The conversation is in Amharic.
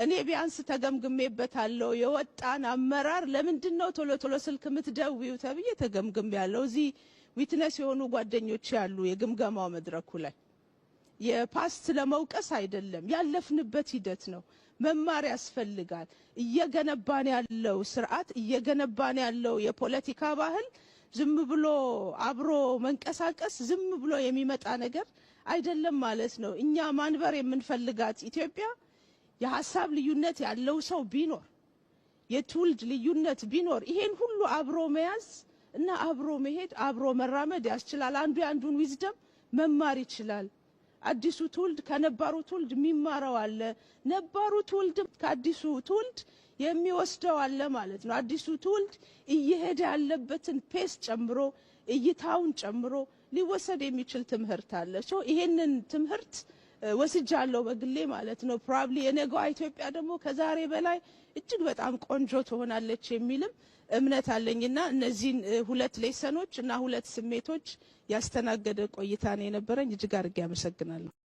እኔ ቢያንስ ተገምግሜበታለሁ የወጣን አመራር ለምንድነው ቶሎ ቶሎ ስልክ ምትደውዩ ተብዬ ተገምግሜያለሁ እዚህ ዊትነስ የሆኑ ጓደኞች ያሉ የግምገማው መድረኩ ላይ የፓስት ለመውቀስ አይደለም ያለፍንበት ሂደት ነው መማር ያስፈልጋል እየገነባን ያለው ስርዓት እየገነባን ያለው የፖለቲካ ባህል ዝም ብሎ አብሮ መንቀሳቀስ ዝም ብሎ የሚመጣ ነገር አይደለም ማለት ነው እኛ ማንበር የምንፈልጋት ኢትዮጵያ የሐሳብ ልዩነት ያለው ሰው ቢኖር የትውልድ ልዩነት ቢኖር ይሄን ሁሉ አብሮ መያዝ እና አብሮ መሄድ አብሮ መራመድ ያስችላል አንዱ ያንዱን ዊዝደም መማር ይችላል አዲሱ ትውልድ ከነባሩ ትውልድ የሚማረው አለ ነባሩ ትውልድ ከአዲሱ ትውልድ የሚወስደው አለ ማለት ነው አዲሱ ትውልድ እየሄደ ያለበትን ፔስ ጨምሮ እይታውን ጨምሮ ሊወሰድ የሚችል ትምህርት አለ ሶ ይሄንን ትምህርት ወስጃለሁ በግሌ ማለት ነው ፕሮባብሊ የነገው ኢትዮጵያ ደግሞ ከዛሬ በላይ እጅግ በጣም ቆንጆ ትሆናለች የሚልም እምነት አለኝና እነዚህን ሁለት ሌሰኖች እና ሁለት ስሜቶች ያስተናገደ ቆይታ ነው የነበረኝ እጅግ አድርጌ አመሰግናለሁ